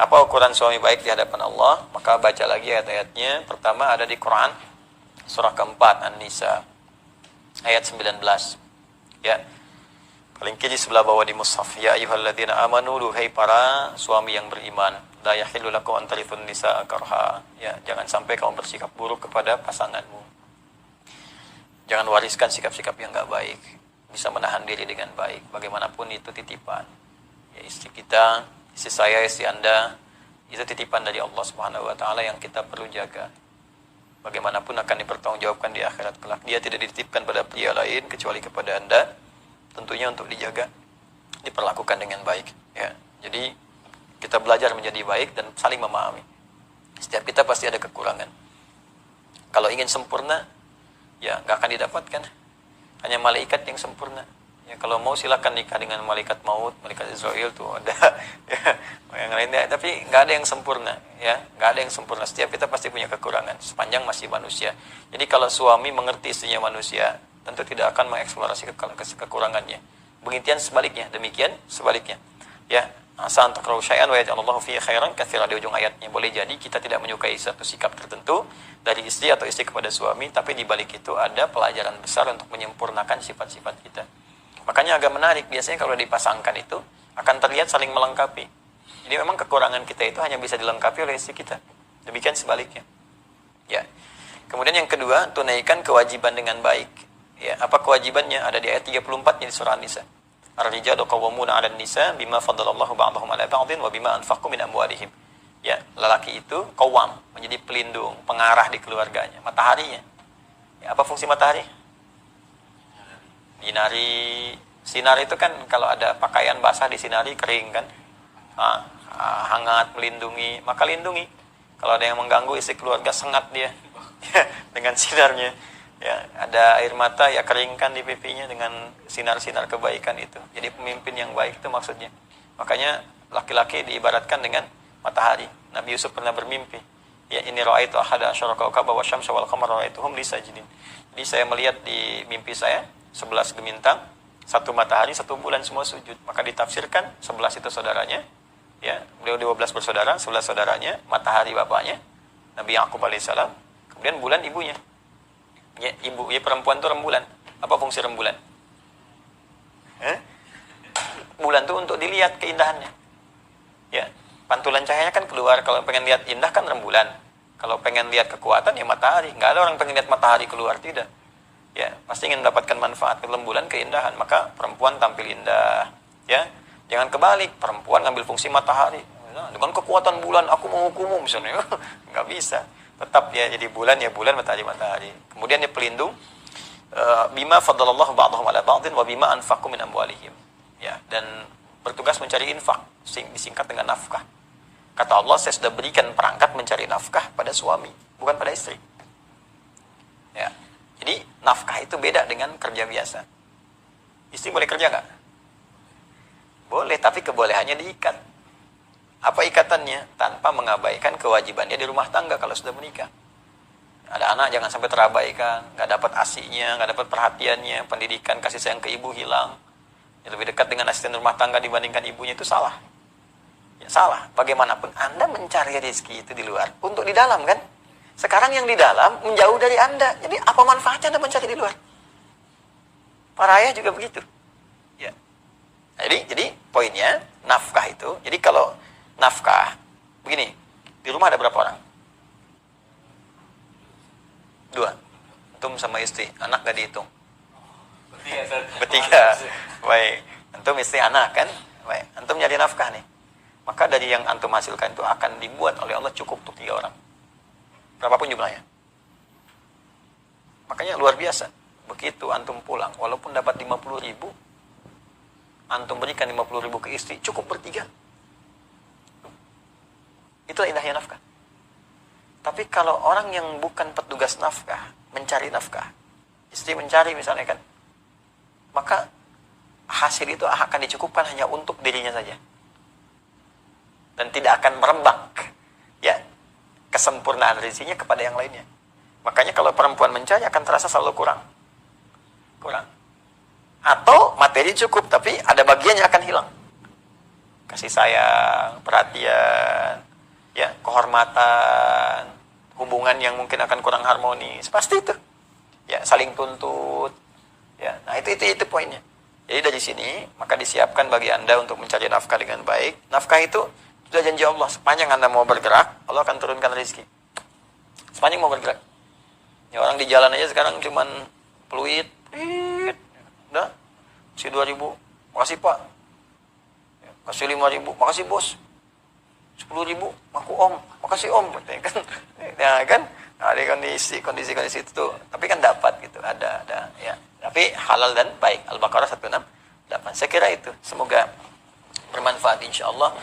Apa ukuran suami baik di hadapan Allah? Maka baca lagi ayat-ayatnya. Pertama ada di Quran surah keempat An-Nisa ayat 19. Ya. Paling kiri sebelah bawah di mushaf. Ya ayyuhalladzina amanu, duhai para suami yang beriman, la yahillu lakum an tarithun nisaa karha. Ya, jangan sampai kamu bersikap buruk kepada pasanganmu. Jangan wariskan sikap-sikap yang enggak baik. Bisa menahan diri dengan baik. Bagaimanapun itu titipan. Ya, istri kita, istri saya, istri Anda, itu titipan dari Allah Subhanahu wa taala yang kita perlu jaga. Bagaimanapun akan dipertanggungjawabkan di akhirat kelak. Dia tidak dititipkan pada pria lain kecuali kepada Anda. Tentunya untuk dijaga, diperlakukan dengan baik. Ya, jadi kita belajar menjadi baik dan saling memahami. Setiap kita pasti ada kekurangan. Kalau ingin sempurna, ya nggak akan didapatkan. Hanya malaikat yang sempurna. Ya, kalau mau silakan nikah dengan malaikat maut, malaikat Israel tuh ada. Ya, yang lainnya, tapi nggak ada yang sempurna. Ya, nggak ada yang sempurna. Setiap kita pasti punya kekurangan. Sepanjang masih manusia. Jadi kalau suami mengerti istrinya manusia, tentu tidak akan mengeksplorasi kekurangannya. Demikian sebaliknya. Ya, asa an takrahu syai'an wa yaj'alallahu fihi khairan katsiran, di ujung ayatnya. Boleh jadi kita tidak menyukai satu sikap tertentu dari istri atau istri kepada suami, tapi di balik itu ada pelajaran besar untuk menyempurnakan sifat-sifat kita. Makanya agak menarik, biasanya kalau dipasangkan itu akan terlihat saling melengkapi. Jadi memang kekurangan kita itu hanya bisa dilengkapi oleh istri kita. Demikian sebaliknya. Ya. Kemudian yang kedua, tunaikan kewajiban dengan baik. Ya, apa kewajibannya? Ada di ayat 34 di surah An-Nisa. Ar-rijalu qawwamuna 'alan nisa bima faddalallahu ba'dahum 'ala ba'din wa bima anfaqu min amwalihim. Ya, lelaki itu qawwam, menjadi pelindung, pengarah di keluarganya, mataharinya. Ya, apa fungsi matahari? Nyinari. Sinar itu kan kalau ada pakaian basah disinari kering kan. Hangat, melindungi, maka lindungi. Kalau ada yang mengganggu isi keluarga, sengat dia dengan sinarnya. Ya, ada air mata, ya keringkan di pipinya dengan sinar-sinar kebaikan itu. Jadi pemimpin yang baik itu maksudnya. Makanya laki-laki diibaratkan dengan matahari. Nabi Yusuf pernah bermimpi. Ya, ini ra'aitu ahada asyara kawkaba wasyamsa wal qamara ra'aituhum li sajidin. Jadi saya melihat di mimpi saya 11 gemintang, 1 matahari, 1 bulan semua sujud. Maka ditafsirkan 11 itu saudaranya. Ya, beliau 12 bersaudara, 11 saudaranya, matahari bapaknya, Nabi Yaqub alaihissalam, kemudian bulan ibunya. Ya, ibu, ya perempuan itu rembulan. Apa fungsi rembulan? Bulan itu untuk dilihat keindahannya. Ya, pantulan cahayanya kan keluar. Kalau pengen lihat indah kan rembulan. Kalau pengen lihat kekuatan ya matahari. Nggak ada orang pengen lihat matahari keluar, tidak. Ya, pasti ingin mendapatkan manfaat rembulan, keindahan. Maka perempuan tampil indah. Ya, jangan kebalik. Perempuan ngambil fungsi matahari. Dengan kekuatan bulan aku menghukummu misalnya. Nggak bisa. Tetap ya jadi bulan, matahari. Kemudian dia pelindung bima faddalallahu ba'dahum 'ala ba'din wa bima anfaqu min amwalihim. Ya, dan bertugas mencari infak, disingkat dengan nafkah. Kata Allah, saya sudah berikan perangkat mencari nafkah pada suami, bukan pada istri. Ya. Jadi nafkah itu beda dengan kerja biasa. Istri boleh kerja enggak? Boleh, tapi kebolehannya diikat. Apa ikatannya? Tanpa mengabaikan kewajibannya di rumah tangga kalau sudah menikah. Ada anak jangan sampai terabaikan, nggak dapat asinya, nggak dapat perhatiannya, pendidikan, kasih sayang ke ibu hilang. Lebih dekat dengan asisten rumah tangga dibandingkan ibunya, itu salah. Ya, salah. Bagaimanapun Anda mencari rezeki itu di luar, untuk di dalam kan? Sekarang yang di dalam menjauh dari Anda. Jadi apa manfaatnya Anda mencari di luar? Para ayah juga begitu. Ya. Jadi poinnya nafkah itu. Jadi kalau nafkah, begini, di rumah ada berapa orang? 2. Antum sama istri, anak gak dihitung? Bertiga. Baik, antum istri anak kan? Baik, antum nyari nafkah nih. Maka dari yang antum hasilkan itu akan dibuat oleh Allah cukup untuk 3 orang. Berapapun jumlahnya. Makanya luar biasa. Begitu antum pulang, walaupun dapat 50.000, antum berikan 50.000 ke istri, cukup bertiga. Itulah indahnya nafkah. Tapi kalau orang yang bukan petugas nafkah, mencari nafkah, istri mencari misalnya kan, maka hasil itu akan dicukupkan hanya untuk dirinya saja. Dan tidak akan merembak ya kesempurnaan rezekinya kepada yang lainnya. Makanya kalau perempuan mencari akan terasa selalu kurang. Atau materi cukup tapi ada bagian yang akan hilang. kasih sayang, perhatian, ya, kehormatan, hubungan yang mungkin akan kurang harmonis, pasti itu. Ya, saling tuntut. Ya, nah itu poinnya. Jadi dari sini maka disiapkan bagi Anda untuk mencari nafkah dengan baik. Nafkah itu sudah janji Allah, sepanjang Anda mau bergerak, Allah akan turunkan rezeki. Sepanjang mau bergerak. Ya, orang di jalan aja sekarang cuman peluit, udah, kasih 2.000, makasih Pak. Ya, kasih 5.000, makasih Bos. 10.000, aku Om, makasih Om, kan? Ya kan? Nah, ada kondisi itu tuh, tapi kan dapat gitu, ada, ya. Tapi halal dan baik. Al-Baqarah 168. Saya kira itu. Semoga bermanfaat insyaallah.